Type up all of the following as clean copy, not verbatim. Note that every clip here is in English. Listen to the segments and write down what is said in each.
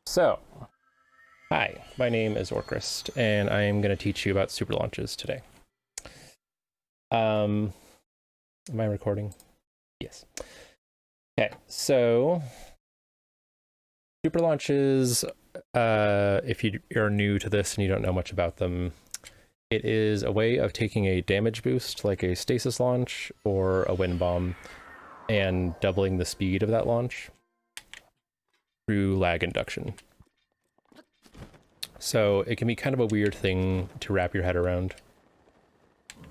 So, hi, my name is Orcrist, and I am going to teach you about super launches today. Am I recording? Yes. Okay, so super launches, if you're new to this and you don't know much about them, it is a way of taking a damage boost like a stasis launch or a wind bomb and doubling the speed of that launch through lag induction. So it can be kind of a weird thing to wrap your head around.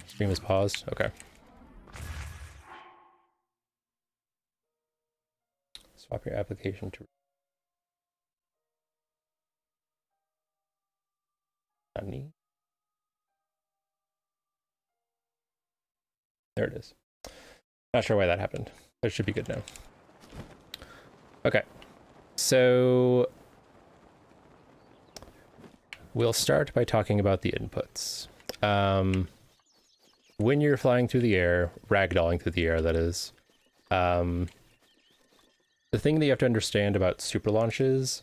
Stream is paused. Okay. Swap your application to Sunny. There it is. Not sure why that happened, but it should be good now. Okay. So we'll start by talking about the inputs. When you're flying through the air, ragdolling through the air, that is, the thing that you have to understand about super launches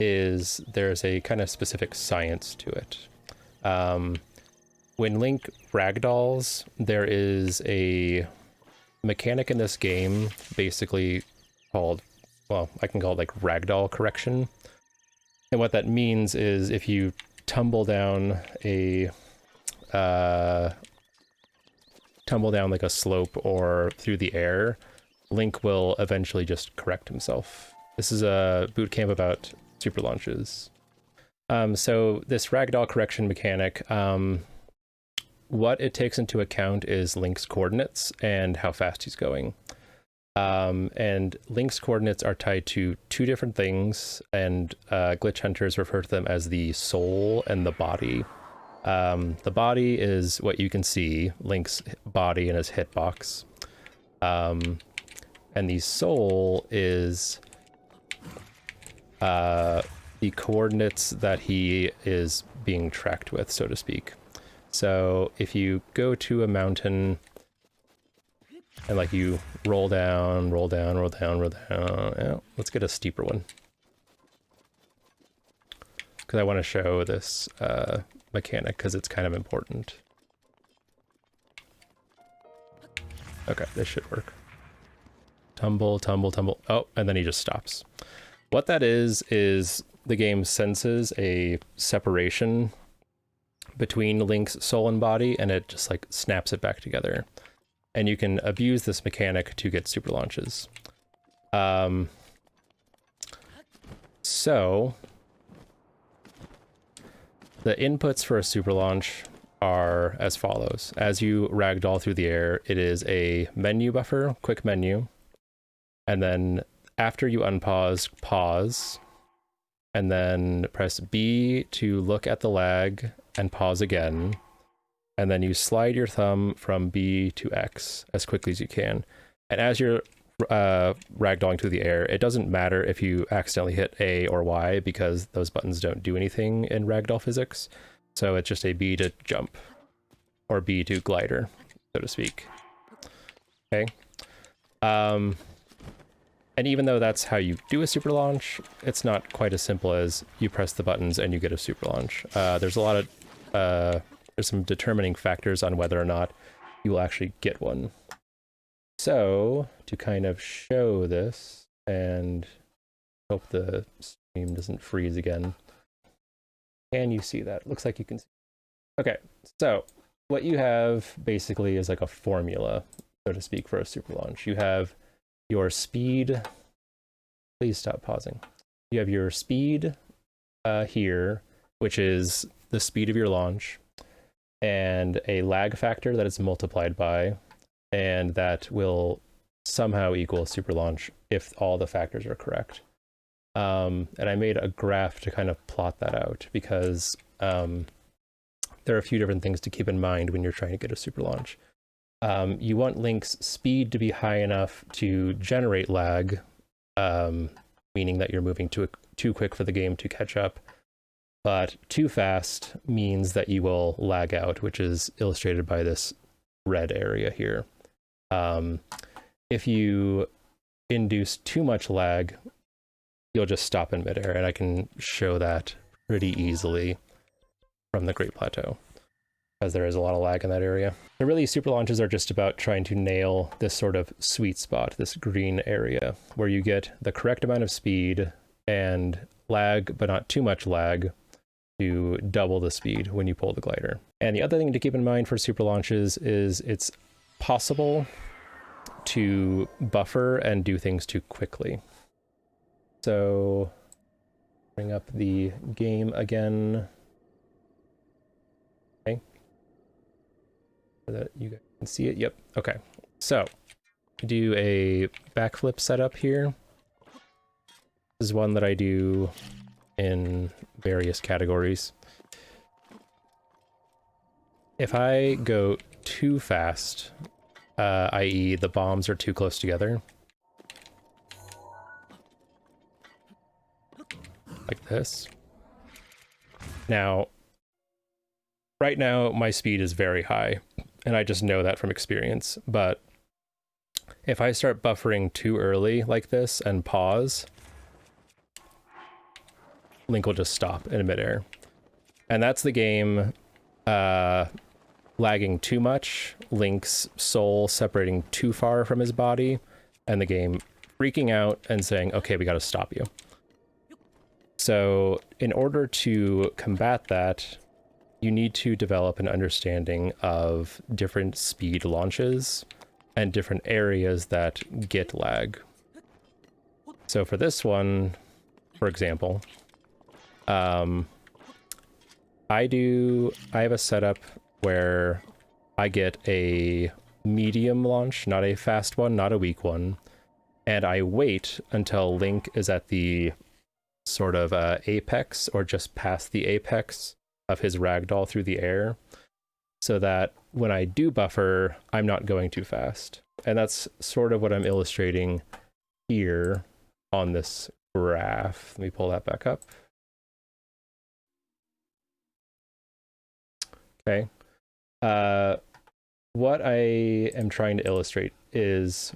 is there's a kind of specific science to it. When Link ragdolls, there is a mechanic in this game basically called, well, I can call it like ragdoll correction. And what that means is if you tumble down like a slope or through the air, Link will eventually just correct himself. This is a bootcamp about super launches. So this ragdoll correction mechanic, what it takes into account is Link's coordinates and how fast he's going. And Link's coordinates are tied to two different things, and glitch hunters refer to them as the soul and the body. The body is what you can see, Link's body in his hitbox. And the soul is the coordinates that he is being tracked with, so to speak. So if you go to a mountain and like you roll down, roll down, roll down, roll down, yeah, let's get a steeper one. Because I want to show this mechanic because it's kind of important. Okay, this should work. Tumble, tumble, tumble. Oh, and then he just stops. What that is the game senses a separation between Link's soul and body, and it just like snaps it back together. And you can abuse this mechanic to get super launches. So the inputs for a super launch are as follows. As you ragdoll through the air, it is a menu buffer, quick menu. And then after you unpause, pause. And then press B to look at the lag and pause again. And then you slide your thumb from B to X as quickly as you can. And as you're ragdolling through the air, it doesn't matter if you accidentally hit A or Y because those buttons don't do anything in ragdoll physics. So it's just a B to jump or B to glider, so to speak. Okay. And even though that's how you do a super launch, it's not quite as simple as you press the buttons and you get a super launch. There's a lot of there's some determining factors on whether or not you will actually get one. So to kind of show this and hope the stream doesn't freeze again. Can you see that? Looks like you can see. Okay, so what you have basically is like a formula, so to speak, for a super launch. You have your speed. Please stop pausing. You have your speed here, which is the speed of your launch, and a lag factor that is multiplied by, and that will somehow equal super launch if all the factors are correct. And I made a graph to kind of plot that out because there are a few different things to keep in mind when you're trying to get a super launch. You want Link's speed to be high enough to generate lag, meaning that you're moving too quick for the game to catch up. But too fast means that you will lag out, which is illustrated by this red area here. If you induce too much lag, you'll just stop in midair, and I can show that pretty easily from the Great Plateau, as there is a lot of lag in that area. So really, super launches are just about trying to nail this sort of sweet spot, this green area, where you get the correct amount of speed and lag, but not too much lag, to double the speed when you pull the glider. And the other thing to keep in mind for super launches is it's possible to buffer and do things too quickly. So bring up the game again. Okay. So that you guys can see it. Yep. Okay. So do a backflip setup here. This is one that I do in various categories. If I go too fast, i.e. the bombs are too close together, like this. Now, right now, my speed is very high, and I just know that from experience, but if I start buffering too early like this and pause, Link will just stop in midair. And that's the game lagging too much, Link's soul separating too far from his body, and the game freaking out and saying, okay, we gotta stop you. So in order to combat that, you need to develop an understanding of different speed launches and different areas that get lag. So for this one, for example, I have a setup where I get a medium launch, not a fast one, not a weak one, and I wait until Link is at the sort of apex or just past the apex of his ragdoll through the air, so that when I do buffer, I'm not going too fast. And that's sort of what I'm illustrating here on this graph. Let me pull that back up. Okay. What I am trying to illustrate is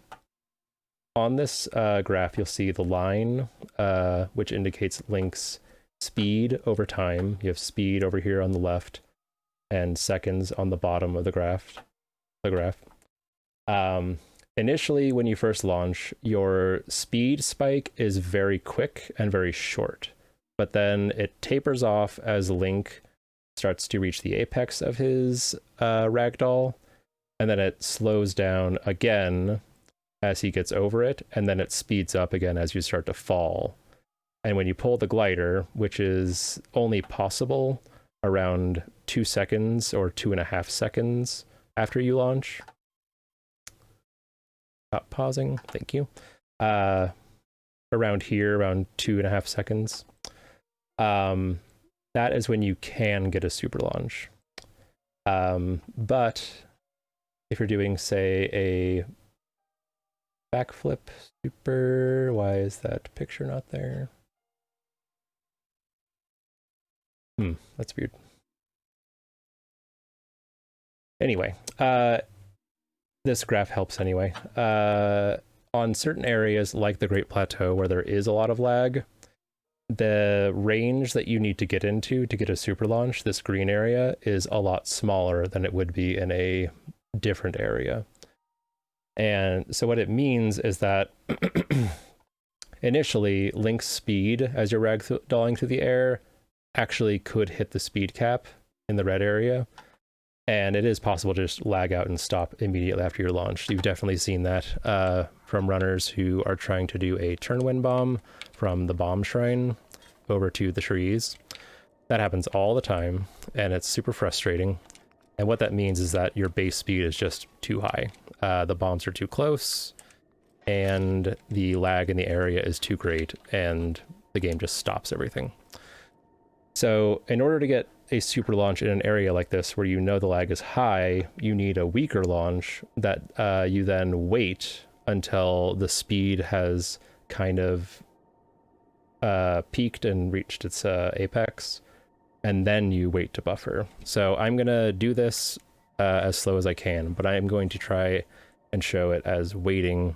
on this graph, you'll see the line, which indicates Link's speed over time. You have speed over here on the left and seconds on the bottom of the graph. Initially, when you first launch, your speed spike is very quick and very short, but then it tapers off as Link starts to reach the apex of his ragdoll, and then it slows down again as he gets over it, and then it speeds up again as you start to fall. And when you pull the glider, which is only possible around 2 seconds or 2.5 seconds after you launch. Stop pausing, thank you. Around here, around 2.5 seconds. That is when you can get a super launch. But if you're doing, say, a backflip super, why is that picture not there? That's weird. Anyway, this graph helps anyway. On certain areas like the Great Plateau where there is a lot of lag, the range that you need to get into to get a super launch, this green area, is a lot smaller than it would be in a different area. And so what it means is that initially Link's speed as you're ragdolling through the air actually could hit the speed cap in the red area, and it is possible to just lag out and stop immediately after your launch. You've definitely seen that from runners who are trying to do a turn wind bomb from the bomb shrine over to the trees. That happens all the time, and it's super frustrating. And what that means is that your base speed is just too high. The bombs are too close, and the lag in the area is too great, and the game just stops everything. So in order to get a super launch in an area like this where you know the lag is high, you need a weaker launch that you then wait until the speed has kind of peaked and reached its apex, and then you wait to buffer. So I'm gonna do this as slow as I can, but I am going to try and show it as waiting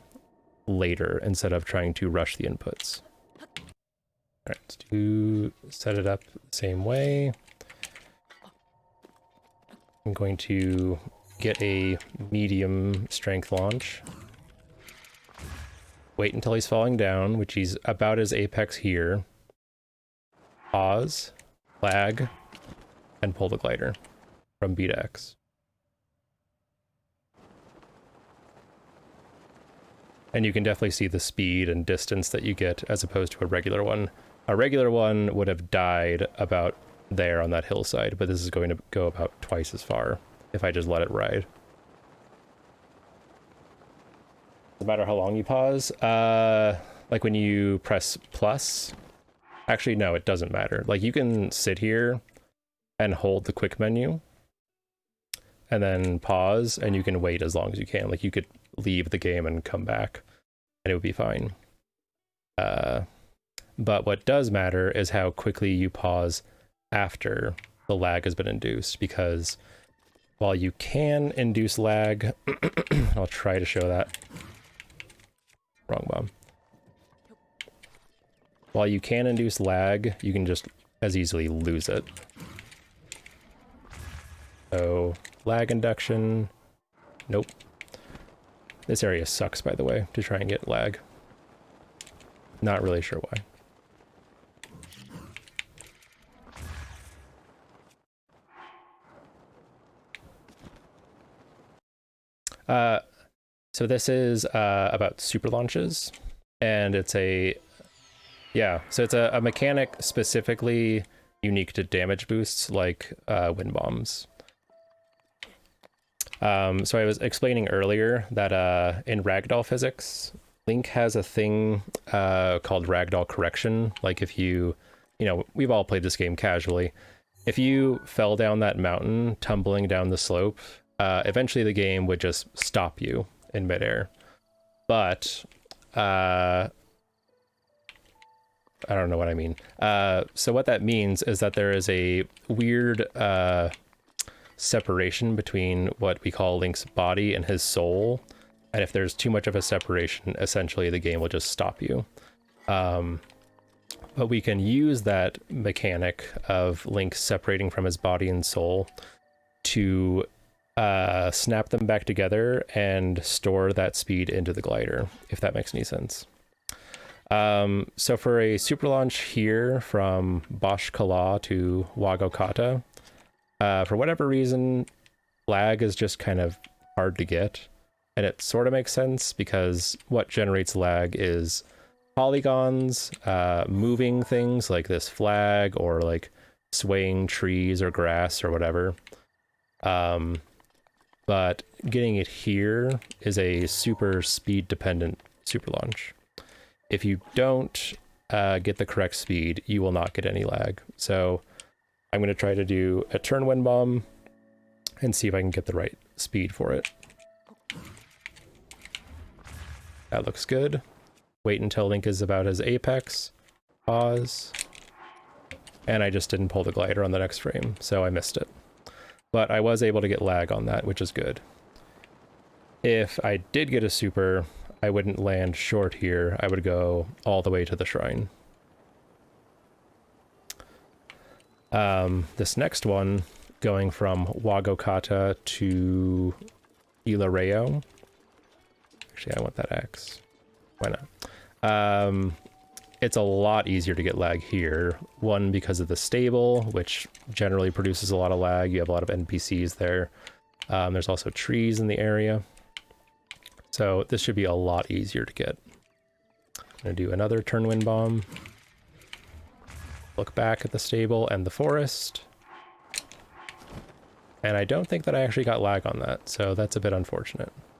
later instead of trying to rush the inputs. right, let's set it up the same way. I'm going to get a medium strength launch. Wait until he's falling down, which he's about his apex here. Pause, lag, and pull the glider from B to X. And you can definitely see the speed and distance that you get as opposed to a regular one. A regular one would have died about there on that hillside, but this is going to go about twice as far if I just let it ride. No matter how long you pause, like when you press plus, actually no, it doesn't matter. Like you can sit here and hold the quick menu and then pause, and you can wait as long as you can. Like you could leave the game and come back and it would be fine. But what does matter is how quickly you pause after the lag has been induced, because while you can induce lag, I'll try to show that. Wrong bomb. While you can induce lag, you can just as easily lose it. So, lag induction. Nope. This area sucks, by the way, to try and get lag. Not really sure why. So this is about super launches, and it's a mechanic specifically unique to damage boosts like wind bombs. So I was explaining earlier that in ragdoll physics, Link has a thing called ragdoll correction. Like if you know, we've all played this game casually. If you fell down that mountain, tumbling down the slope, eventually the game would just stop you in midair. But I don't know what I mean. So what that means is that there is a weird separation between what we call Link's body and his soul. And if there's too much of a separation, essentially the game will just stop you. But we can use that mechanic of Link separating from his body and soul to snap them back together and store that speed into the glider, if that makes any sense. So for a super launch here from Bosch Kala to Wagokata, for whatever reason, lag is just kind of hard to get. And it sort of makes sense because what generates lag is polygons, moving things like this flag, or like swaying trees or grass or whatever. But getting it here is a super speed dependent super launch. If you don't get the correct speed, you will not get any lag. So I'm going to try to do a turn wind bomb and see if I can get the right speed for it. That looks good. Wait until Link is about his apex. Pause. And I just didn't pull the glider on the next frame, so I missed it. But I was able to get lag on that, which is good. If I did get a super, I wouldn't land short here. I would go all the way to the shrine. This next one, going from Wagokata to Ilareo. Actually, I want that X. Why not? It's a lot easier to get lag here. One, because of the stable, which generally produces a lot of lag. You have a lot of NPCs there. There's also trees in the area. So this should be a lot easier to get. I'm going to do another turn wind bomb. Look back at the stable and the forest. And I don't think that I actually got lag on that, so that's a bit unfortunate.